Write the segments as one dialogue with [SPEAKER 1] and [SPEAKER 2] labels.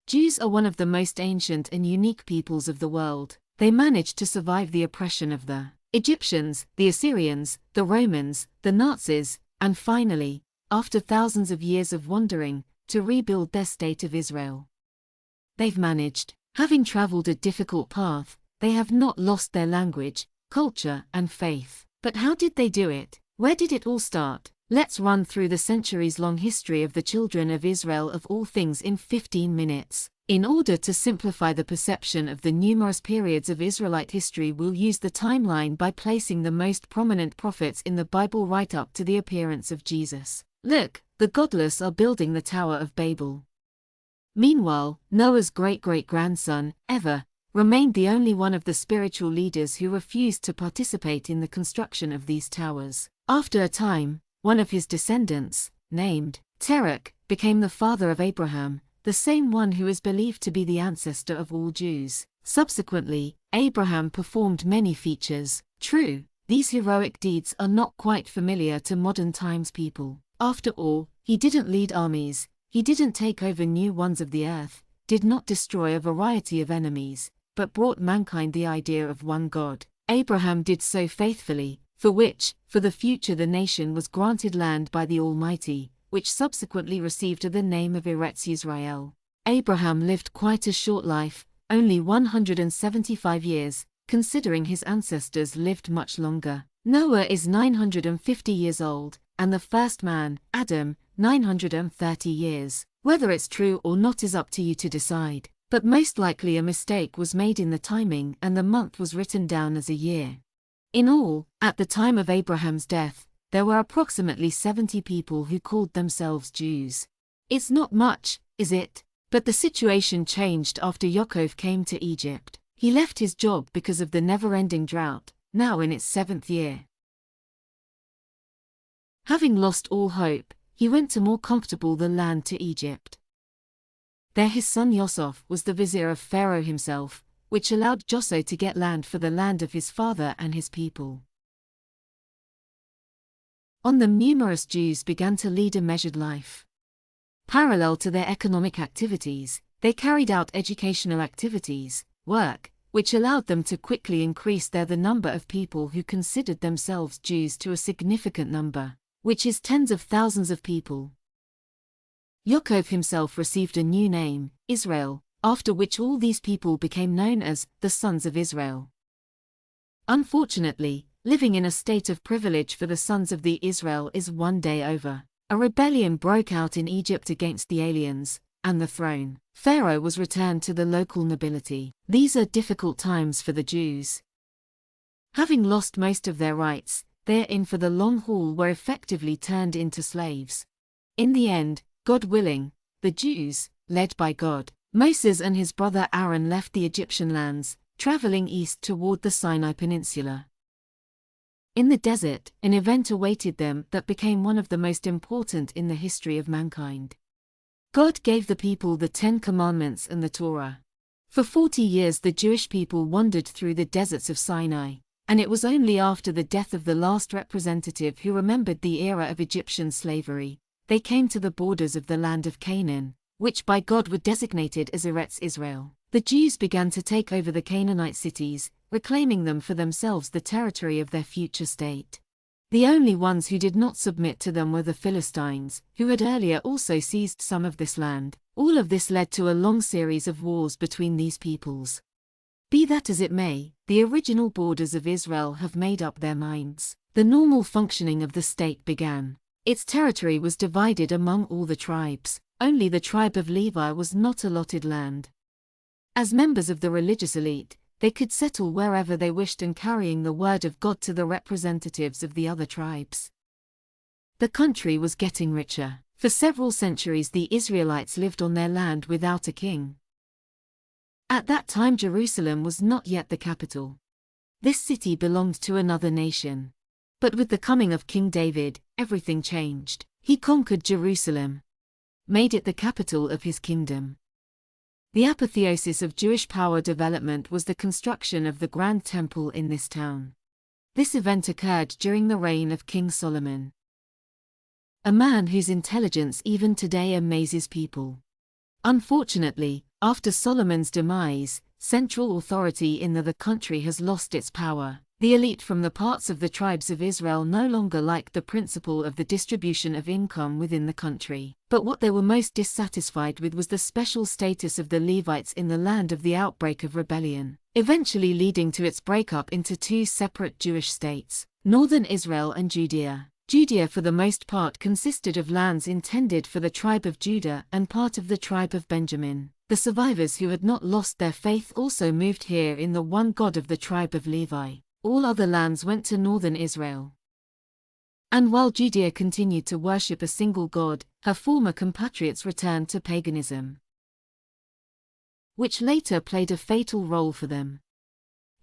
[SPEAKER 1] Jews are one of the most ancient and unique peoples of the world. They managed to survive the oppression of the Egyptians, the Assyrians, the Romans, the Nazis, and finally, after thousands of years of wandering, to rebuild their state of Israel. They've managed. Having traveled a difficult path, they have not lost their language, culture, and faith. But how did they do it? Where did it all start? Let's run through the centuries-long history of the children of Israel of all things in 15 minutes. In order to simplify the perception of the numerous periods of Israelite history, we'll use the timeline by placing the most prominent prophets in the Bible right up to the appearance of Jesus. Look, the godless are building the Tower of Babel. Meanwhile, Noah's great-great-grandson, Ever, remained the only one of the spiritual leaders who refused to participate in the construction of these towers. After a time, one of his descendants, named Terach, became the father of Abraham, the same one who is believed to be the ancestor of all Jews. Subsequently, Abraham performed many features. True, these heroic deeds are not quite familiar to modern times people. After all, he didn't lead armies, he didn't take over new ones of the earth, did not destroy a variety of enemies, but brought mankind the idea of one God. Abraham did so faithfully, for which, for the future the nation was granted land by the Almighty, which subsequently received the name of Eretz Yisrael. Abraham lived quite a short life, only 175 years, considering his ancestors lived much longer. Noah is 950 years old, and the first man, Adam, 930 years. Whether it's true or not is up to you to decide, but most likely a mistake was made in the timing and the month was written down as a year. In all, at the time of Abraham's death, there were approximately 70 people who called themselves Jews. It's not much, is it? But the situation changed after Yaakov came to Egypt. He left his job because of the never-ending drought, now in its 7th year. Having lost all hope, he went to more comfortable the land to Egypt. There his son Yosef was the vizier of Pharaoh himself, which allowed Joseph to get land for the land of his father and his people. On them numerous Jews began to lead a measured life. Parallel to their economic activities, they carried out educational activities, work, which allowed them to quickly increase the number of people who considered themselves Jews to a significant number, which is tens of thousands of people. Yaakov himself received a new name, Israel, after which all these people became known as the sons of Israel. Unfortunately, living in a state of privilege for the sons of the Israel is one day over. A rebellion broke out in Egypt against the aliens, and the throne, Pharaoh, was returned to the local nobility. These are difficult times for the Jews. Having lost most of their rights, they are in for the long haul, were effectively turned into slaves. In the end, God willing, the Jews, led by God, Moses and his brother Aaron left the Egyptian lands, traveling east toward the Sinai Peninsula. In the desert, an event awaited them that became one of the most important in the history of mankind. God gave the people the 10 Commandments and the Torah. For 40 years the Jewish people wandered through the deserts of Sinai, and it was only after the death of the last representative who remembered the era of Egyptian slavery, they came to the borders of the land of Canaan, which by God were designated as Eretz Israel. The Jews began to take over the Canaanite cities, reclaiming them for themselves the territory of their future state. The only ones who did not submit to them were the Philistines, who had earlier also seized some of this land. All of this led to a long series of wars between these peoples. Be that as it may, the original borders of Israel have made up their minds. The normal functioning of the state began. Its territory was divided among all the tribes. Only the tribe of Levi was not allotted land. As members of the religious elite, they could settle wherever they wished and carrying the word of God to the representatives of the other tribes. The country was getting richer. For several centuries the Israelites lived on their land without a king. At that time Jerusalem was not yet the capital. This city belonged to another nation. But with the coming of King David, everything changed. He conquered Jerusalem, made it the capital of his kingdom. The apotheosis of Jewish power development was the construction of the Grand Temple in this town. This event occurred during the reign of King Solomon, a man whose intelligence even today amazes people. Unfortunately, After Solomon's demise, central authority in the country has lost its power. The elite from the parts of the tribes of Israel no longer liked the principle of the distribution of income within the country. But what they were most dissatisfied with was the special status of the Levites in the land of the outbreak of rebellion, eventually leading to its breakup into two separate Jewish states, Northern Israel and Judea. Judea for the most part consisted of lands intended for the tribe of Judah and part of the tribe of Benjamin. The survivors who had not lost their faith also moved here in the one God of the tribe of Levi. All other lands went to northern Israel. And while Judea continued to worship a single God, her former compatriots returned to paganism, which later played a fatal role for them.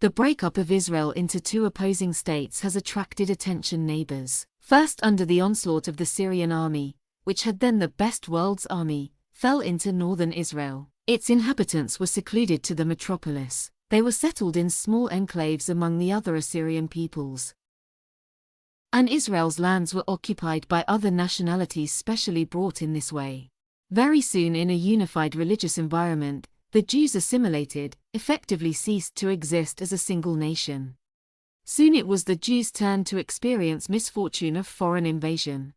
[SPEAKER 1] The breakup of Israel into two opposing states has attracted attention. Neighbors, first under the onslaught of the Syrian army, which had then the best world's army, fell into northern Israel. Its inhabitants were secluded to the metropolis. They were settled in small enclaves among the other Assyrian peoples. And Israel's lands were occupied by other nationalities specially brought in this way. Very soon in a unified religious environment, the Jews assimilated, effectively ceased to exist as a single nation. Soon it was the Jews' turn to experience misfortune of foreign invasion.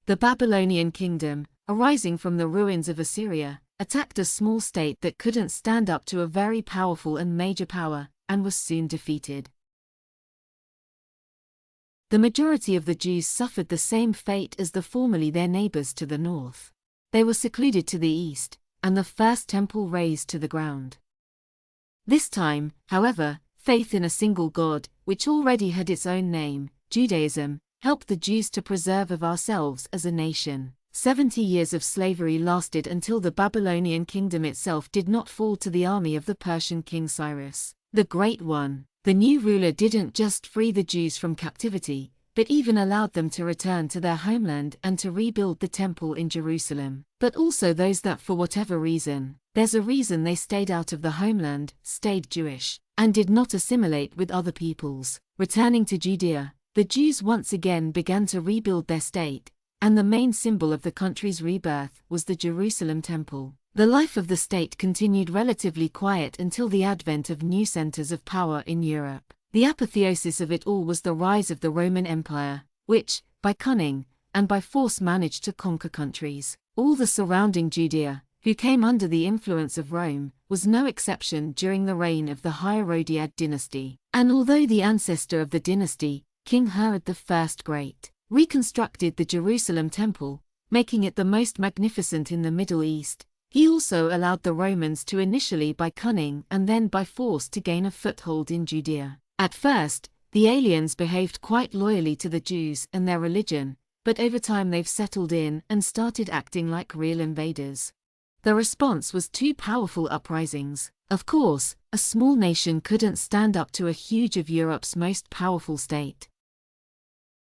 [SPEAKER 1] The Babylonian kingdom, arising from the ruins of Assyria, attacked a small state that couldn't stand up to a very powerful and major power, and was soon defeated. The majority of the Jews suffered the same fate as formerly their neighbors to the north. They were secluded to the east, and the first temple razed to the ground. This time, however, faith in a single God, which already had its own name, Judaism, helped the Jews to preserve of ourselves as a nation. 70 years of slavery lasted until the Babylonian kingdom itself did not fall to the army of the Persian king Cyrus, the Great One. The new ruler didn't just free the Jews from captivity, but even allowed them to return to their homeland and to rebuild the temple in Jerusalem. But also those that for whatever reason, there's a reason they stayed out of the homeland, stayed Jewish, and did not assimilate with other peoples. Returning to Judea, the Jews once again began to rebuild their state, and the main symbol of the country's rebirth was the Jerusalem temple. The life of the state continued relatively quiet until the advent of new centers of power in Europe. The apotheosis of it all was the rise of the Roman Empire, which, by cunning and by force managed to conquer countries. All the surrounding Judea, who came under the influence of Rome, was no exception during the reign of the Herodiad dynasty. And although the ancestor of the dynasty, King Herod I Great, reconstructed the Jerusalem temple, making it the most magnificent in the Middle East, he also allowed the Romans to initially by cunning and then by force to gain a foothold in Judea. At first, the aliens behaved quite loyally to the Jews and their religion, but over time they've settled in and started acting like real invaders. The response was two powerful uprisings. Of course, a small nation couldn't stand up to a huge of Europe's most powerful state.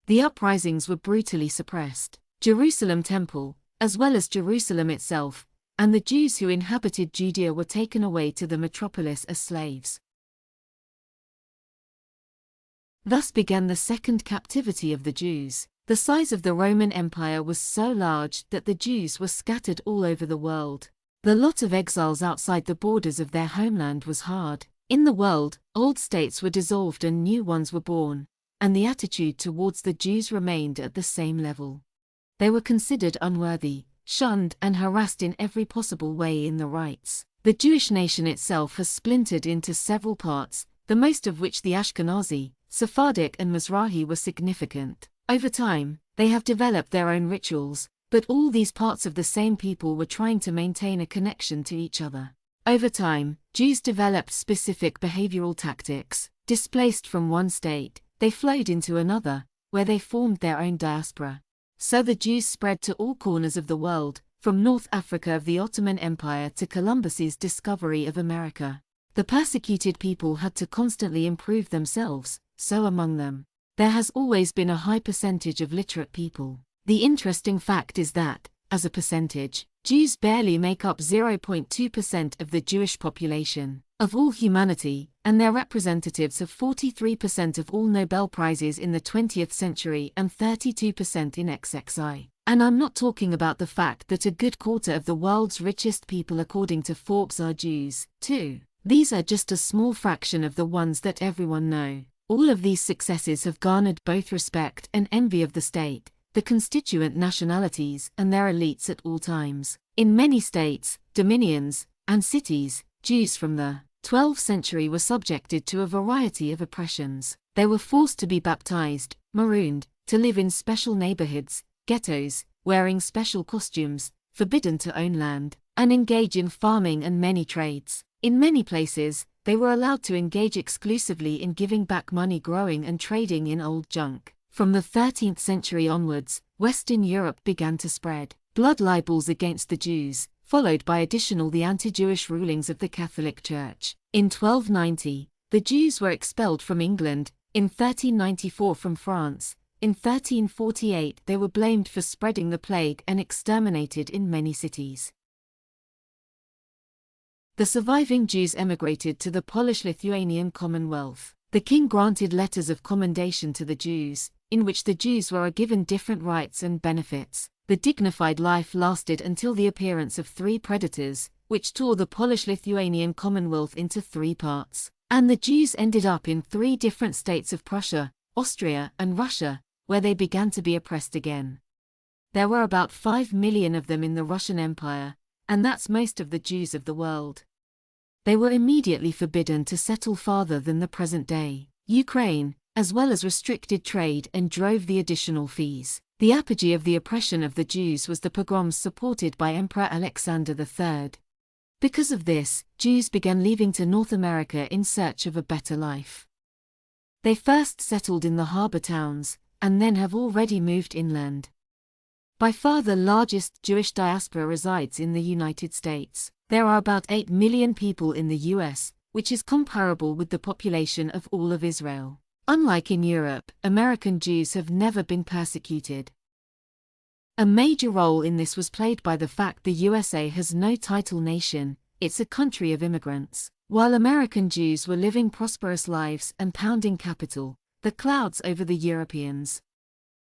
[SPEAKER 1] The uprisings were brutally suppressed. Jerusalem temple, as well as Jerusalem itself, and the Jews who inhabited Judea were taken away to the metropolis as slaves. Thus began the second captivity of the Jews. The size of the Roman Empire was so large that the Jews were scattered all over the world. The lot of exiles outside the borders of their homeland was hard. In the world, old states were dissolved and new ones were born, and the attitude towards the Jews remained at the same level. They were considered unworthy, shunned and harassed in every possible way in the rights. The Jewish nation itself has splintered into several parts, the most of which the Ashkenazi, Sephardic and Mizrahi were significant. Over time, they have developed their own rituals, but all these parts of the same people were trying to maintain a connection to each other. Over time, Jews developed specific behavioral tactics. Displaced from one state, they flowed into another, where they formed their own diaspora. So the Jews spread to all corners of the world, from North Africa of the Ottoman Empire to Columbus's discovery of America. The persecuted people had to constantly improve themselves, so among them, there has always been a high percentage of literate people. The interesting fact is that, as a percentage, Jews barely make up 0.2% of the Jewish population, of all humanity, and their representatives have 43% of all Nobel Prizes in the 20th century and 32% in XXI. And I'm not talking about the fact that a good quarter of the world's richest people according to Forbes are Jews, too. These are just a small fraction of the ones that everyone know. All of these successes have garnered both respect and envy of the state, the constituent nationalities and their elites at all times. In many states, dominions, and cities, Jews from the 12th century were subjected to a variety of oppressions. They were forced to be baptized, marooned, to live in special neighborhoods, ghettos, wearing special costumes, forbidden to own land, and engage in farming and many trades. In many places, they were allowed to engage exclusively in giving back money, growing and trading in old junk. From the 13th century onwards, Western Europe began to spread blood libels against the Jews, followed by the anti-Jewish rulings of the Catholic Church. In 1290, the Jews were expelled from England, in 1394 from France. In 1348 they were blamed for spreading the plague and exterminated in many cities. The surviving Jews emigrated to the Polish-Lithuanian Commonwealth. The king granted letters of commendation to the Jews, in which the Jews were given different rights and benefits. The dignified life lasted until the appearance of three predators, which tore the Polish-Lithuanian Commonwealth into three parts, and the Jews ended up in three different states of Prussia, Austria, and Russia, where they began to be oppressed again. There were about 5 million of them in the Russian Empire, and that's most of the Jews of the world. They were immediately forbidden to settle farther than the present-day Ukraine, as well as restricted trade and drove the additional fees. The apogee of the oppression of the Jews was the pogroms supported by Emperor Alexander III. Because of this, Jews began leaving to North America in search of a better life. They first settled in the harbor towns, and then have already moved inland. By far the largest Jewish diaspora resides in the United States. There are about 8 million people in the US, which is comparable with the population of all of Israel. Unlike in Europe, American Jews have never been persecuted. A major role in this was played by the fact the USA has no title nation, it's a country of immigrants. While American Jews were living prosperous lives and pounding capital, the clouds over the Europeans.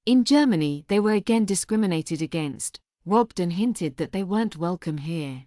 [SPEAKER 1] In Germany they were again discriminated against, robbed and hinted that they weren't welcome here.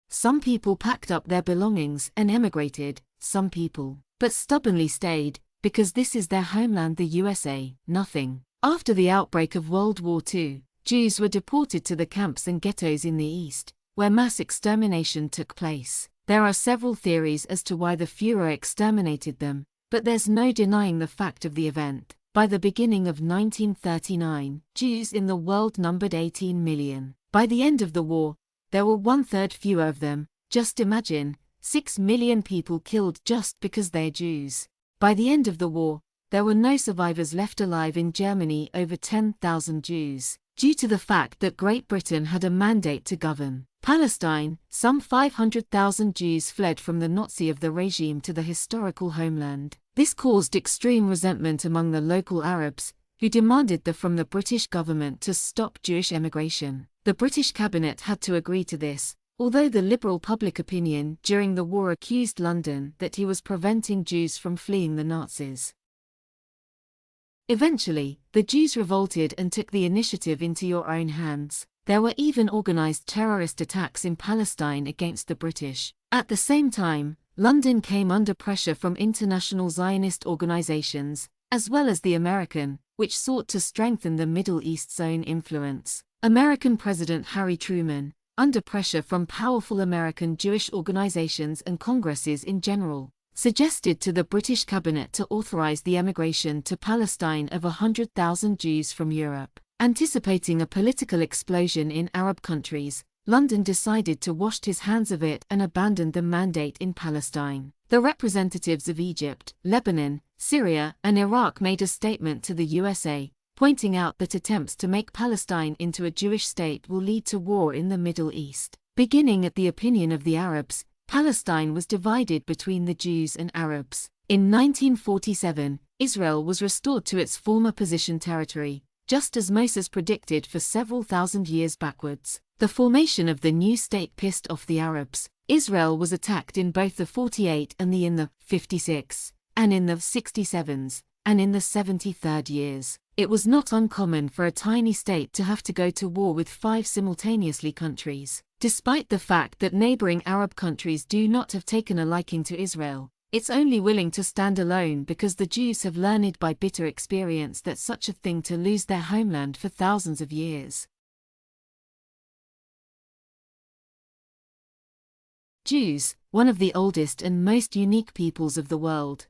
[SPEAKER 1] Some people packed up their belongings and emigrated, some people, but stubbornly stayed, because this is their homeland, the USA. Nothing. After the outbreak of World War II, Jews were deported to the camps and ghettos in the East, where mass extermination took place. There are several theories as to why the Führer exterminated them, but there's no denying the fact of the event. By the beginning of 1939, Jews in the world numbered 18 million. By the end of the war, there were 1/3 fewer of them. Just imagine, 6 million people killed just because they're Jews. By the end of the war, there were no survivors left alive in Germany, over 10,000 Jews. Due to the fact that Great Britain had a mandate to govern Palestine, some 500,000 Jews fled from the Nazi of the regime to the historical homeland. This caused extreme resentment among the local Arabs, who demanded from the British government to stop Jewish emigration. The British cabinet had to agree to this, although the liberal public opinion during the war accused London that he was preventing Jews from fleeing the Nazis. Eventually, the Jews revolted and took the initiative into your own hands. There were even organized terrorist attacks in Palestine against the British. At the same time, London came under pressure from international Zionist organizations, as well as the American, which sought to strengthen the Middle East's own influence. American President Harry Truman, under pressure from powerful American Jewish organizations and congresses in general, suggested to the British cabinet to authorize the emigration to Palestine of 100,000 Jews from Europe. Anticipating a political explosion in Arab countries, London decided to wash his hands of it and abandoned the mandate in Palestine. The representatives of Egypt, Lebanon, Syria, and Iraq made a statement to the USA, pointing out that attempts to make Palestine into a Jewish state will lead to war in the Middle East. Beginning at the opinion of the Arabs, Palestine was divided between the Jews and Arabs. In 1947, Israel was restored to its former position territory, just as Moses predicted for several thousand years backwards. The formation of the new state pissed off the Arabs. Israel was attacked in both the 48 and in the 56, and in the 67s, and in the 73rd years, it was not uncommon for a tiny state to have to go to war with 5 simultaneously countries. Despite the fact that neighboring Arab countries do not have taken a liking to Israel, it's only willing to stand alone because the Jews have learned by bitter experience that such a thing to lose their homeland for thousands of years. Jews, one of the oldest and most unique peoples of the world,